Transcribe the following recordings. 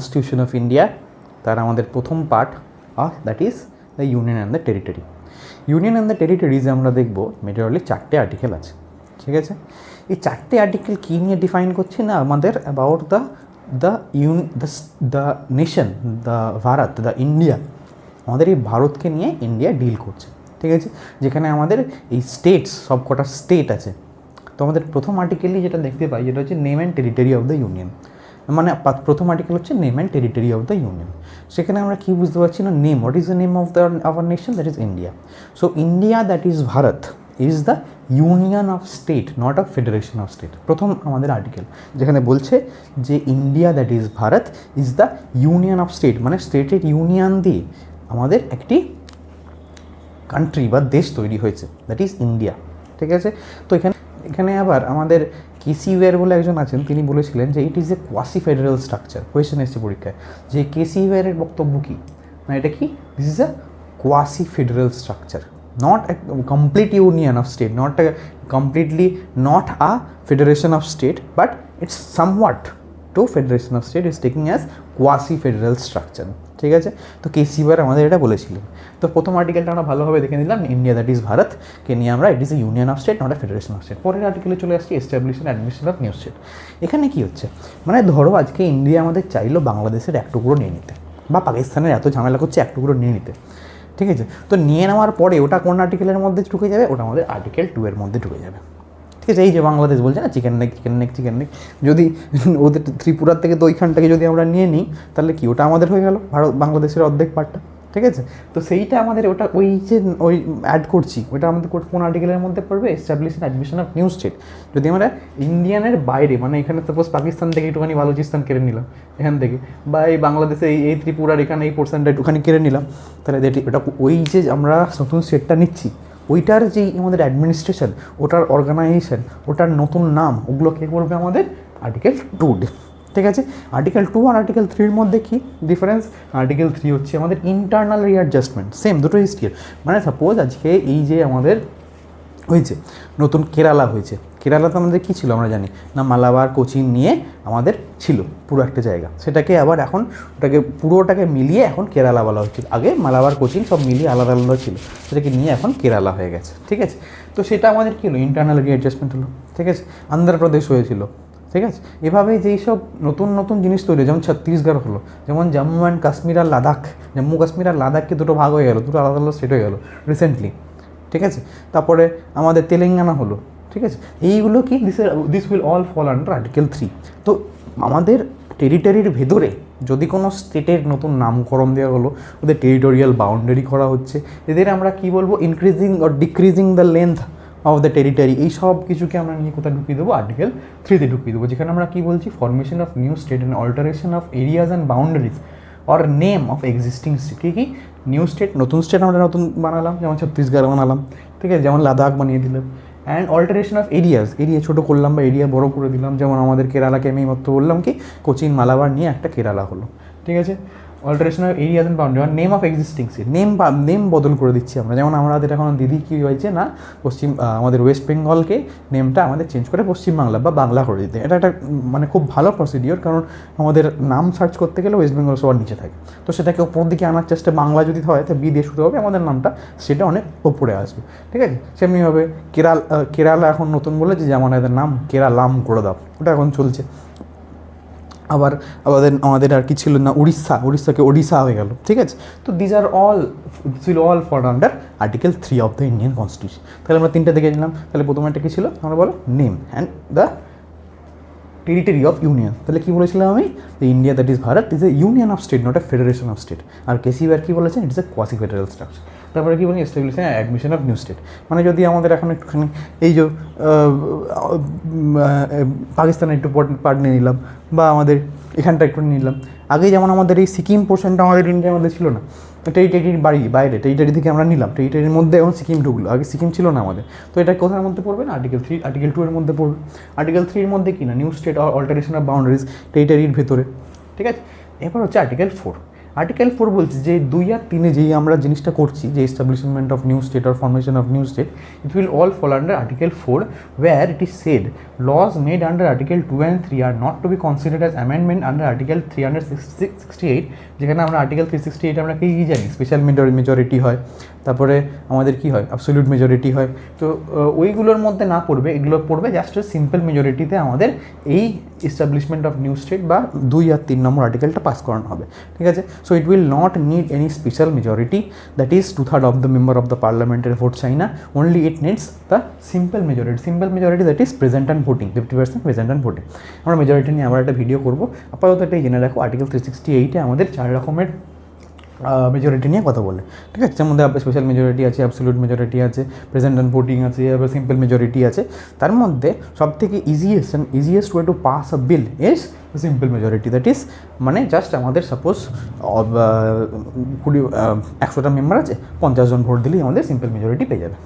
Constitution of India, তার আমাদের প্রথম part that is the union and the territory. Union and the টেরিটরিজে আমরা দেখব মেজরলি 4টে আর্টিকেল আছে, ঠিক আছে। এই 4টে আর্টিকেল কী নিয়ে ডিফাইন করছি না, আমাদের about the nation, the Bharat, the India, আমাদের এই ভারতকে নিয়ে ইন্ডিয়া ডিল করছে, ঠিক আছে। যেখানে আমাদের এই স্টেটস, সব কটা স্টেট আছে। তো আমাদের প্রথম আর্টিকেলই যেটা দেখতে পাই যেটা হচ্ছে name and territory of the union, মানে প্রথম আর্টিকেল হচ্ছে name and territory of the union. সেখানে আমরা কী বুঝতে পারছি না, name, what is the name of the our nation, that is India. So India that is Bharat is the union of state, not of federation of state. প্রথম আমাদের article যেখানে বলছে যে India that is Bharat is the union of state, মানে স্টেটের union দিয়ে আমাদের একটি কান্ট্রি বা দেশ তৈরি হয়েছে, দ্যাট ইজ ইন্ডিয়া, ঠিক আছে। তো এখানে আবার আমাদের কেসি ওয়্যার বলে একজন আছেন, তিনি বলেছিলেন যে it is a quasi federal structure. Question এসেছে পরীক্ষায় যে কেসি ওয়্যারের বক্তব্য কী, মানে এটা কি, this is a quasi federal structure, not a complete union of state, not a completely, not a federation of state, but it's somewhat to federation of state is taking as quasi federal structure, ঠিক আছে। তো কেসি wire আমাদের এটা বলেছিলেন। তো প্রথম আর্টিকেলটা আমরা ভালোভাবে দেখে নিলাম, ইন্ডিয়া দ্যাট ইজ ভারতকে নিয়ে আমরা it is a union of state, not a federation of state. পরের আর্টিকেলে চলে আসছি এস্টাবলিশন অ্যাডমিনিস্ট্রেশন অফ নিউ স্টেট। এখানে কী হচ্ছে, মানে ধরো আজকে ইন্ডিয়া আমাদের চাইলো বাংলাদেশের এক টুকরো নিয়ে নিতে, বা পাকিস্তানের এত ঝামেলা করছে এক টুকরো নিয়ে নিতে, ঠিক আছে। তো নিয়ে নেওয়ার পরে ওটা কোন আর্টিকেলের মধ্যে ঢুকে যাবে, ওটা আমাদের আর্টিকেল 2 এর মধ্যে ঢুকে যাবে, ঠিক আছে। এই যে বাংলাদেশ বলছে না chicken neck chicken neck chicken neck, যদি ওদের ত্রিপুরার থেকে তো ওইখানটাকে যদি আমরা নিয়ে নিই তাহলে কি ওটা আমাদের হয়ে গেল বাংলাদেশের অর্ধেক পার্টটা, ঠিক আছে। তো সেইটা আমাদের ওটা ওই যে ওই অ্যাড করছি ওইটা আমাদের কোন আর্টিকেলের মধ্যে পড়বে, এস্টাবলিশন অ্যাডমিশন অফ নিউ স্টেট। যদি আমরা ইন্ডিয়ানের বাইরে, মানে এখানে সাপোজ পাকিস্তান থেকে একটুখানি বালুচিস্তান কেড়ে নিলাম এখান থেকে, বা এই বাংলাদেশে এই ত্রিপুরার এখানে এই পোর্শনটা একটুখানি কেড়ে নিলাম, তাহলে ওটা ওই যে আমরা নতুন স্টেটটা নিচ্ছি ওইটার যেই আমাদের অ্যাডমিনিস্ট্রেশন, ওটার অর্গানাইজেশন, ওটার নতুন নাম, ওগুলো কে করবে আমাদের আর্টিকেল 2, ঠিক আছে। আর্টিকেল 2 আর আর্টিকেল 3 মধ্যে কী ডিফারেন্স, আর্টিকেল 3 হচ্ছে আমাদের ইন্টারনাল রিঅ্যাডজাস্টমেন্ট, সেম দুটো হিস্ট্রির। মানে সাপোজ আজকে এই যে আমাদের হয়েছে নতুন কেরালা হয়েছে, কেরালাতে আমাদের কী ছিল আমরা জানি না, মালাবার কোচিন নিয়ে আমাদের ছিল পুরো একটা জায়গা, সেটাকে আবার এখন ওটাকে পুরোটাকে মিলিয়ে এখন কেরালা বলা হচ্ছে। আগে মালাবার কোচিন সব মিলিয়ে আলাদা আলাদা ছিল, সেটাকে নিয়ে এখন কেরালা হয়ে গেছে, ঠিক আছে। তো সেটা আমাদের কী হলো, ইন্টারনাল রিঅ্যাডজাস্টমেন্ট হলো, ঠিক আছে। অন্ধ্রপ্রদেশ হয়েছিল, ঠিক আছে। এভাবে যেই সব নতুন নতুন জিনিস তৈরি, যেমন ছত্তিশগড় হলো, যেমন জম্মু অ্যান্ড কাশ্মীর আর লাদাখ, জম্মু কাশ্মীর আর লাদাখকে দুটো ভাগ হয়ে গেলো, দুটো আলাদা আলাদা স্টেট হয়ে গেলো রিসেন্টলি, ঠিক আছে। তারপরে আমাদের তেলেঙ্গানা হলো, ঠিক আছে। এইগুলো কি this will all fall under article 3। তো আমাদের টেরিটরির ভেতরে যদি কোনো স্টেটের নতুন নামকরণ দেওয়া হলো, ওদের টেরিটোরিয়াল বাউন্ডারি করা হচ্ছে, এদের আমরা কী বলবো, increasing or decreasing the length of the territory, এই সব কিছুকে আমরা নিয়ে কোথায় ঢুকিয়ে দেবো, আর্টিকেল 3-তে ঢুকিয়ে দেবো, যেখানে আমরা কী বলছি, formation of new state and alteration of areas and boundaries or name of existing state. কী নিউ স্টেট, নতুন স্টেট আমরা নতুন বানালাম, যেমন ছত্তিশগড় বানালাম, ঠিক আছে, যেমন লাদাখ বানিয়ে দিলাম। অ্যান্ড অল্টারেশন অফ এরিয়া ছোটো করলাম বা এরিয়া বড়ো করে দিলাম, যেমন আমাদের কেরালাকে আমি মাত্র বললাম কি কোচিন মালাবার নিয়ে একটা কেরালা হলো, ঠিক আছে। Alteration of areas and boundary, name of existing state, name বদল করে দিচ্ছি আমরা, যেমন আমাদের এখন দিদি কী হয়েছে না, আমাদের ওয়েস্ট বেঙ্গলকে নেমটা আমাদের চেঞ্জ করে পশ্চিমবাংলা বা বাংলা করে দিতে। এটা একটা মানে খুব ভালো প্রসিডিওর, কারণ আমাদের নাম সার্চ করতে গেলে ওয়েস্ট বেঙ্গল সবার নিচে থাকে, তো সেটাকে ওপর দিকে আনার চেষ্টা, বাংলা যদি হয় তো বি দিয়ে শুরু হবে, আমাদের নামটা সেটা অনেক ওপরে আসবে, ঠিক আছে। সেমনিভাবে কেরালা এখন নতুন বলেছে যে আমাদের নাম কেরালাম করে দাও, ওটা এখন চলছে। আবার আমাদের আর কি ছিল না, উড়িষ্যাকে ওড়িশা হয়ে গেল, ঠিক আছে। তো this will all fall under article 3 of the Indian constitution. তাহলে আমরা 3টে দেখে নিলাম। তাহলে প্রথমে একটা কী ছিল, আমরা বলো name and the territory of union. তাহলে কী বলেছিলাম আমি, India that is Bharat is a union of state, not a federation of state. আর কেসি ওয়্যার কী বলেছেন, it is a quasi federal structure. তারপরে কী বলি, establishment admission of new state, মানে যদি আমাদের এখন একটুখানি এই যে পাকিস্তানের একটু পার্ট নিয়ে নিলাম, বা আমাদের এখানটা একটু নিলাম, আগে যেমন আমাদের এই সিকিম পোর্শনটা আমাদের ইন্ডিয়ার মধ্যে ছিল না, টেরিটরির বাইরে টেরিটরি থেকে আমরা নিলাম, টেরিটরির মধ্যে এখন সিকিম ঢুকলো, আগে সিকিম ছিল না আমাদের। তো এটা কোথার মধ্যে পড়বে না, আর্টিকেল 3 আর্টিকেল 2 এর মধ্যে পড়বে। আর্টিকেল 3 এর মধ্যে কি না, new state alteration of boundaries টেরিটরির ভেতরে, ঠিক আছে। এরপর হচ্ছে আর্টিকেল 4। আর্টিকেল 4 বলছে যে 2 আর 3 যেই আমরা জিনিসটা করছি, যে establishment of new state or formation of new state, it will all fall under article 4, where it is said laws made under article 2 and 3 are not to be considered as amendment under article 368, যেখানে আমরা article 368 আমরা কি জানি, special majority হয়, তারপরে আমাদের কি হয়, অ্যাবসলিউট মেজরিটি হয়। তো ওইগুলোর মধ্যে না পড়বে, এগুলো পড়বে জাস্ট সিম্পল মেজরিটিতে আমাদের এই এস্টাবলিশমেন্ট অফ নিউ স্টেট বা 2 আর 3 নম্বর আর্টিকেলটা পাস করানো হবে, ঠিক আছে। So it will not need any special majority, that is 2/3 of the member of the পার্লামেন্টের ভোট চাই না, only it needs the simple majority that is present and voting, 50% present and voting. আমরা majority নিয়ে আবার একটা video করবো, আপাতত এটাই জেনে রাখো আর্টিকেল 368-এ আমাদের 4 রকমের মেজরিটি নিয়ে কথা বলে, ঠিক আছে। যার মধ্যে স্পেশাল মেজরিটি আছে, অ্যাবসলিউট মেজরিটি আছে, প্রেজেন্ট অ্যান্ড ভোটিং আছে, আবার সিম্পল মেজরিটি আছে। তার মধ্যে সবথেকে easiest way to pass a bill is simple majority, that is মানে জাস্ট আমাদের সাপোজ 100টা মেম্বার আছে, 50 জন ভোট দিলেই আমাদের সিম্পল মেজরিটি পেয়ে যাবে,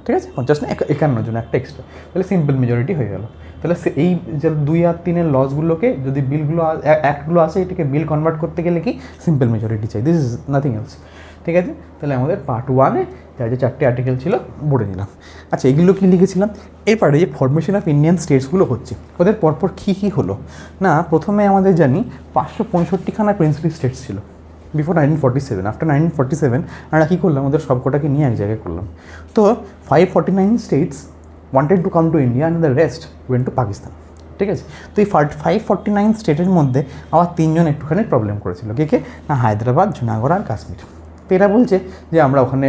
ঠিক আছে। 50 না 51 জন, একটা এক্সট্রা, তাহলে সিম্পল মেজরিটি হয়ে গেল। তাহলে এই যে 2 আর 3-এর লসগুলোকে, যদি বিলগুলো অ্যাক্টগুলো আসে, এটাকে বিল কনভার্ট করতে গেলে কি সিম্পল মেজরিটি চাই, দিস ইজ নাথিং এলস, ঠিক আছে। তাহলে আমাদের পার্ট 1-এ যে 4টে আর্টিকেল ছিল পড়ে নিলাম। আচ্ছা, এগুলো কি লিখেছিলাম, এই পার্টে যে ফরমেশন অফ ইন্ডিয়ান স্টেটসগুলো হচ্ছে, ওদের পরপর কী হলো না, প্রথমে আমাদের জানি 565খানা প্রিন্সলি স্টেটস ছিল বিফোর 1947। আফটার 1947 আমরা কী করলাম, ওদের সবকটাকে নিয়ে এক জায়গায় করলাম। তো 549 states wanted to come to India and the rest went to Pakistan, ঠিক আছে। তো এই 549 স্টেটের মধ্যে আবার 3 জন একটুখানি প্রবলেম করেছিল, কে না, হায়দ্রাবাদ, জুনাগড় আর কাশ্মীর। তো এরা বলছে যে আমরা ওখানে,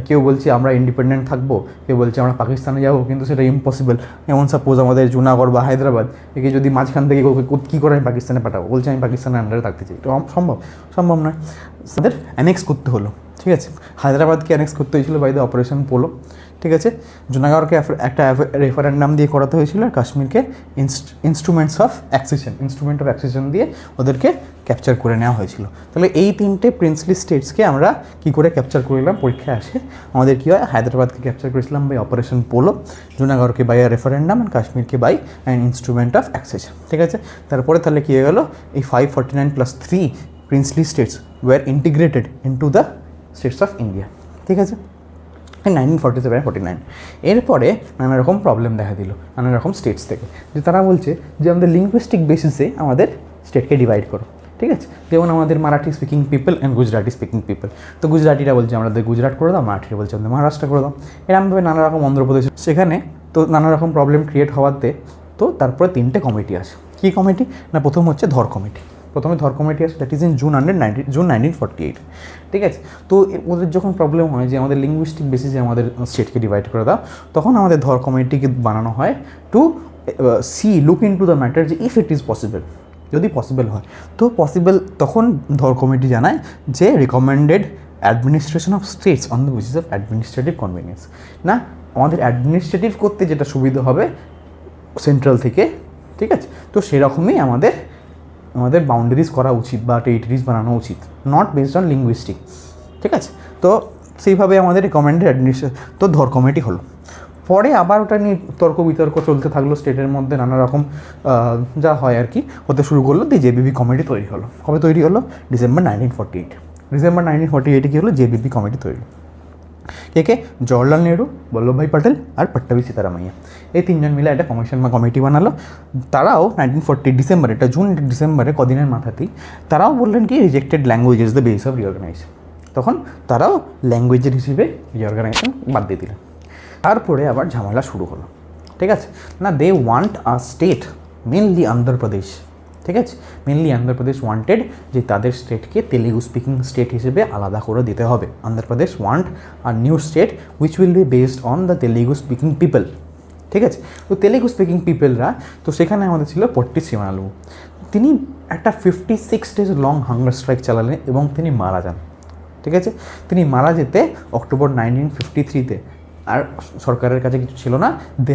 কেউ বলছে আমরা ইন্ডিপেন্ডেন্ট থাকবো, কেউ বলছে আমরা পাকিস্তানে যাবো, কিন্তু সেটা ইম্পসিবল। যেমন সাপোজ আমাদের জুনাগড় বা হায়দ্রাবাদ, একে যদি মাঝখান থেকে কী করে আমি পাকিস্তানে পাঠাবো, বলছে আমি পাকিস্তানের আন্ডারে থাকতে চাই, তো সম্ভব নয়, তাদের অ্যানেক্স করতে হলো, ঠিক আছে। হায়দ্রাবাদকে অ্যানেক্স করতে হয়েছিল বাই দ্য অপারেশন পোলো, ঠিক আছে। জুনাগড়কে একটা রেফারেন্ডাম দিয়ে করাতে হয়েছিল, আর কাশ্মীরকে ইনস্ট্রুমেন্ট অফ অ্যাক্সেশন দিয়ে ওদেরকে ক্যাপচার করে নেওয়া হয়েছিল। তাহলে এই 3টে প্রিন্সলি স্টেটসকে আমরা কী করে ক্যাপচার করে নিলাম, পরীক্ষায় আসে আমাদের কী হয়, হায়দ্রাবাদকে ক্যাপচার করেছিলাম বাই অপারেশন পোলো, জুনাগড়কে বাই আ রেফারেন্ডাম, অ্যান্ড কাশ্মীরকে by an instrument of accession, ঠিক আছে। তারপরে তাহলে কী হয়ে গেল, এই 549 + 3 princely states were integrated into the states of India, ঠিক আছে। 1947-49 এরপরে নানা রকম প্রবলেম দেখা দিল নানা রকম স্টেটস থেকে, যে তারা বলছে যে আমাদের লিঙ্গুইস্টিক বেসিসে আমাদের স্টেটকে ডিভাইড করো, ঠিক আছে। যেমন আমাদের Marathi speaking people and Gujarati speaking people, তো গুজরাটিরা বলছে আমাদের গুজরাট করে দাও, মারাঠিরা বলছে আমাদের মহারাষ্ট্র করে দাও, এরকমভাবে নানা রকম অন্ধ্রপ্রদেশ, সেখানে তো নানা রকম প্রবলেম ক্রিয়েট হওয়াতে তো তারপরে 3টে কমিটি আসে। কী কমিটি না, প্রথম হচ্ছে ধর কমিটি, আসে, দ্যাট ইজ ইন জুন 1948, ঠিক আছে। তো ওদের যখন প্রবলেম হয় যে আমাদের লিঙ্গুইস্টিক বেসিসে আমাদের স্টেটকে ডিভাইড করে দাও, তখন আমাদের ধর কমিটিকে বানানো হয় to look in to the matter, যে ইফ ইট ইজ পসিবল, যদি পসিবল হয় তো পসিবল, তখন ধর কমিটি জানায় যে recommended administration of states on the basis of administrative convenience, না আমাদের অ্যাডমিনিস্ট্রেটিভ করতে যেটা সুবিধা হবে সেন্ট্রাল থেকে, ঠিক আছে। তো সেরকমই আমাদের বাউন্ডারিজ করা উচিত বা টেরিটরিজ বানানো উচিত, নট বেসড অন লিঙ্গুইস্টিক, ঠিক আছে। তো সেইভাবে আমাদের রিকমেন্ডেড অ্যাডমিনিস্ট্রেশন তো ধর কমিটি হলো। পরে আবার ওটা নিয়ে তর্ক বিতর্ক চলতে থাকলো, স্টেটের মধ্যে নানা রকম যা হয় আর কি হতে শুরু করলো, দিয়ে জেবিবি কমিটি তৈরি হলো। কবে তৈরি হলো, ডিসেম্বর 1948 কী হলো, জেবিবি কমিটি তৈরি। কে জওহরলাল নেহরু, বল্লভভাই প্যাটেল আর পট্টাভি সীতারামাইয়া, এই 3 জন মিলে একটা কমিশন বা কমিটি বানালো। তারাও 1940 ডিসেম্বরে, এটা জুন-ডিসেম্বরে কদিনের মাথাতেই তারাও বললেন কি rejected language is the base of reorganisation, তখন তারাও ল্যাঙ্গুয়েজের হিসেবে রিঅর্গানাইজেশন বাদ দিয়ে দিলেন। তারপরে আবার ঝামেলা শুরু হলো, ঠিক আছে না, they want a state, mainly Andhra Pradesh, ঠিক আছে, মেনলি অন্ধ্রপ্রদেশ ওয়ান্টেড যে তাদের স্টেটকে তেলেগু স্পিকিং স্টেট হিসেবে আলাদা করে দিতে হবে। Andhra Pradesh want a new state which will be based on the Telugu speaking people, ঠিক আছে। তো তেলেগু স্পিকিং পিপলরা, তো সেখানে আমাদের ছিল পট্টি শ্রীমালু, তিনি একটা 56 ডেজ লং হাঙ্গার স্ট্রাইক চালালেন এবং তিনি মারা যান, ঠিক আছে। তিনি মারা যেতে অক্টোবর 1953-তে, আর সরকারের কাছে কিছু ছিল না, they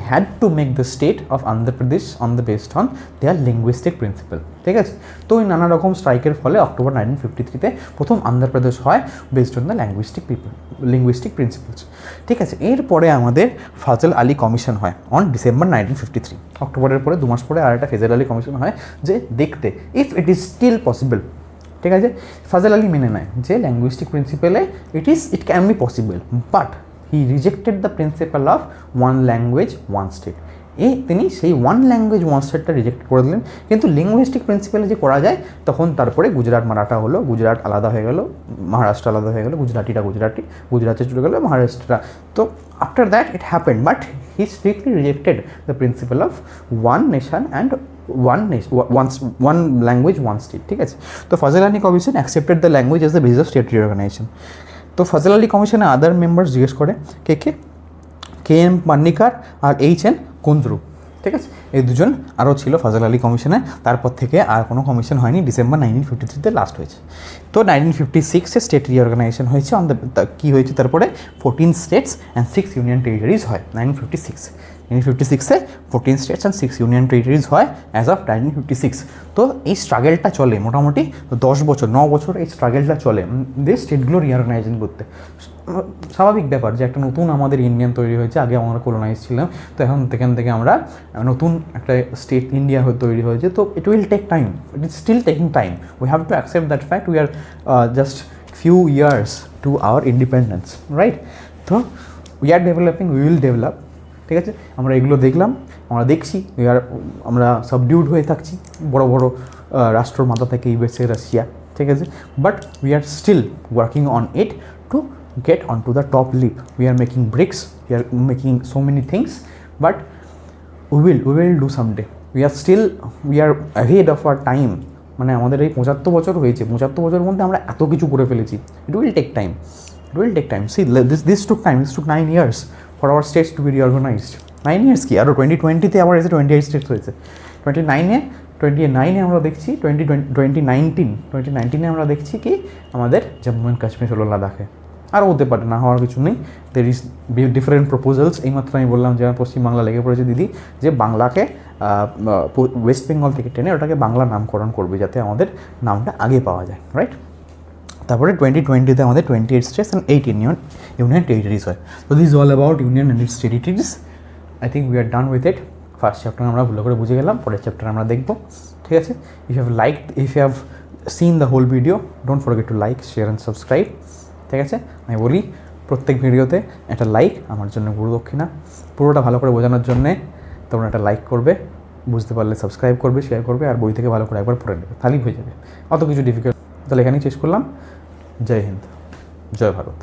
had to make the state of Andhra Pradesh on the based on their linguistic principle, ঠিক আছে। তো ওই নানা রকম স্ট্রাইকের ফলে অক্টোবর 1953-তে প্রথম অন্ধ্রপ্রদেশ হয় based on the linguistic principles, ঠিক আছে। এরপরে আমাদের ফাজল আলী কমিশন হয় অন ডিসেম্বর 1953, অক্টোবরের পরে 2 মাস পরে আর একটা ফাজল আলী কমিশন হয়, যে দেখতে if it is still possible ঠিক আছে। ফাজল আলী মেনে নেয় যে ল্যাঙ্গুইস্টিক প্রিন্সিপালে it can be possible, but he rejected the principle of one language one state. তিনি সেই ওয়ান ল্যাঙ্গুয়েজ ওয়ান স্টেটটা রিজেক্ট করে দিলেন। কিন্তু লিঙ্গুইস্টিক প্রিন্সিপালে যে করা যায়, তখন তারপরে গুজরাট মারাঠা হলো, গুজরাট আলাদা হয়ে গেল, মহারাষ্ট্র আলাদা হয়ে গেল, গুজরাটে চলে গেলো মহারাষ্ট্রটা। তো after that it happened, but he strictly rejected the principle of one nation and one language one state, ঠিক আছে। তো Fazal Ali commission accepted the language as the base of state reorganisation. তো ফজল আলী কমিশনে আদার মেম্বার্স জিজ্ঞেস করে কে এম পান্নিকার আর এইচ.এন. কুন্দ্রু, ঠিক আছে। এই দুজন আরও ছিল ফজল আলী কমিশনে। তারপর থেকে আর কোনো কমিশন হয়নি, ডিসেম্বর 1953 লাস্ট হয়েছে। তো 1956 স্টেট রিঅর্গানাইজেশন হয়েছে অন দ্য কী হয়েছে তারপরে 14 স্টেটস অ্যান্ড 6 ইউনিয়ন টেরিটরিজ হয় 1956-এ 14 স্টেটস অ্যান্ড 6 ইউনিয়ন টেরিটরিজ হয় অ্যাজ অফ 1956। তো এই স্ট্রাগেলটা চলে মোটামুটি 9 বছর এই স্ট্রাগেলটা চলে দিয়ে স্টেটগুলো রিঅর্গানাইজেশন করতে। স্বাভাবিক ব্যাপার যে একটা নতুন আমাদের ইন্ডিয়ান তৈরি হয়েছে, আগে আমরা কলোনাইজ ছিলাম, তো এখান থেকে আমরা নতুন একটা স্টেট ইন্ডিয়া তৈরি হয়েছে। তো it will take time, it is still taking time, we have to accept that fact, we are just few years to our independence, right. তো we are developing, we will develop, ঠিক আছে। আমরা এগুলো দেখলাম, আমরা দেখছি, আমরা সাবডিউড হয়ে থাকছি বড় বড় রাষ্ট্রর মাথা থেকে ইউএসএ, রাশিয়া, ঠিক আছে। But we are still working on it to get onto the top leap. We are making bricks, we are making so many things, but we will do someday. We are ahead of our time. মানে আমাদের এই 75 বছর হয়েছে, 75 বছরের মধ্যে আমরা এত কিছু করে ফেলেছি। It will take time. See, this took time. This took 9 years for our states to be reorganized. 9 years কি, আরও 2020-তে আবার এসে 28 স্টেটস হয়েছে। 29-এ আমরা দেখছি 2019-এ আমরা দেখছি কি আমাদের জম্মু অ্যান্ড কাশ্মীর হলো লাদাখে। আরও হতে পারে, না হওয়ার কিছু নেই। There is different proposals. এইমাত্র আমি বললাম যে আমার পশ্চিমবাংলা লেগে পড়েছে দিদি, যে বাংলাকে ওয়েস্ট বেঙ্গল থেকে টেনে ওটাকে বাংলা নামকরণ করবে, যাতে আমাদের নামটা আগে পাওয়া যায়, রাইট। তারপরে 2020-তে আমাদের 28 স্টেটস অ্যান্ড 8 ইউনিয়ন টেরিটরিজ হয়। তো this is all about union and it's territories. I think we are done with it. First chapter আমরা ভালো করে বুঝে গেলাম, পরের চ্যাপ্টার আমরা দেখব, ঠিক আছে। If you have seen the whole video, don't forget to like, share and subscribe, ঠিক আছে। আমি বলি প্রত্যেক ভিডিওতে একটা লাইক আমার জন্য গুরুদক্ষিণা। পুরোটা ভালো করে বোঝানোর জন্যে তোমরা একটা লাইক করবে, বুঝতে পারলে সাবস্ক্রাইব করবে, শেয়ার করবে, আর বই থেকে ভালো করে একবার পড়ে নেবে, তাহলেই হয়ে যাবে। অত কিছু ডিফিকাল্ট। তাহলে এখানেই শেষ করলাম। জয় হিন্দ, জয় ভারত।